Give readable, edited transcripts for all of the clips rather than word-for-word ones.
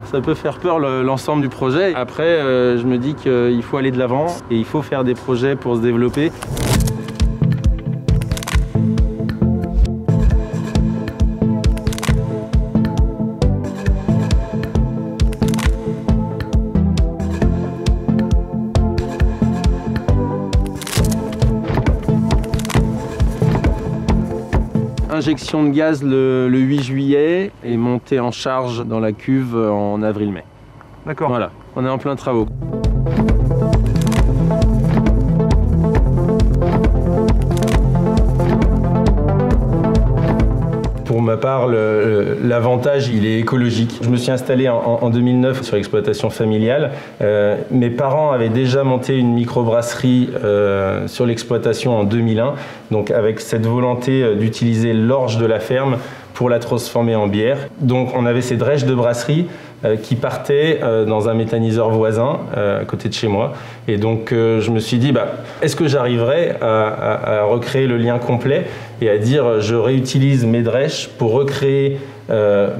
Ça peut faire peur l'ensemble du projet. Après, je me dis qu'il faut aller de l'avant et il faut faire des projets pour se développer. Injection de gaz le 8 juillet et montée en charge dans la cuve en avril-mai. D'accord. Voilà, on est en plein travaux. Pour ma part, l'avantage, il est écologique. Je me suis installé en 2009 sur l'exploitation familiale. Mes parents avaient déjà monté une microbrasserie sur l'exploitation en 2001, donc avec cette volonté d'utiliser l'orge de la ferme pour la transformer en bière. Donc on avait ces drèches de brasserie qui partaient dans un méthaniseur voisin à côté de chez moi. Et donc je me suis dit, est-ce que j'arriverai à recréer le lien complet et à dire je réutilise mes drèches pour recréer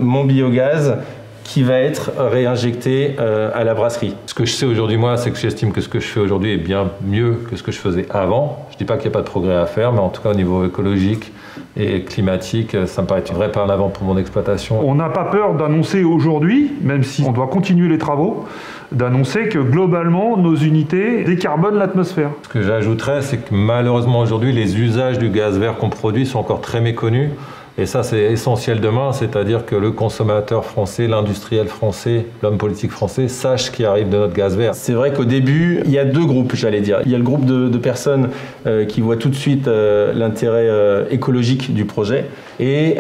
mon biogaz qui va être réinjecté à la brasserie. Ce que je sais aujourd'hui, moi, c'est que j'estime que ce que je fais aujourd'hui est bien mieux que ce que je faisais avant. Je ne dis pas qu'il n'y a pas de progrès à faire, mais en tout cas au niveau écologique et climatique, ça me paraît un vrai pas en avant pour mon exploitation. On n'a pas peur d'annoncer aujourd'hui, même si on doit continuer les travaux, d'annoncer que globalement nos unités décarbonent l'atmosphère. Ce que j'ajouterais, c'est que malheureusement aujourd'hui, les usages du gaz vert qu'on produit sont encore très méconnus. Et ça, c'est essentiel demain, c'est-à-dire que le consommateur français, l'industriel français, l'homme politique français sache ce qui arrive de notre gaz vert. C'est vrai qu'au début, il y a deux groupes, j'allais dire. Il y a le groupe de personnes qui voient tout de suite l'intérêt écologique du projet, et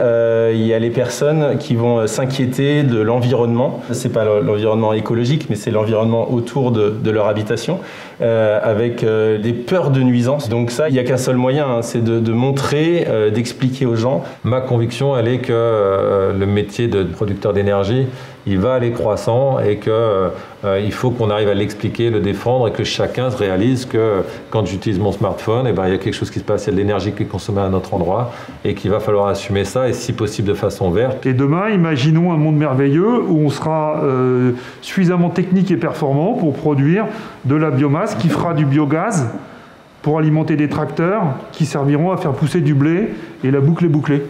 il y a les personnes qui vont s'inquiéter de l'environnement. C'est pas l'environnement écologique, mais c'est l'environnement autour de leur habitation, avec des peurs de nuisance. Donc ça, il n'y a qu'un seul moyen, c'est de montrer, d'expliquer aux gens. Ma conviction, elle est que le métier de producteur d'énergie, il va aller croissant et qu'il faut qu'on arrive à l'expliquer, le défendre et que chacun se réalise que quand j'utilise mon smartphone, il y a quelque chose qui se passe, il y a de l'énergie qui est consommée à un autre endroit et qu'il va falloir assumer ça et si possible de façon verte. Et demain, imaginons un monde merveilleux où on sera suffisamment technique et performant pour produire de la biomasse qui fera du biogaz pour alimenter des tracteurs qui serviront à faire pousser du blé et la boucle est bouclée.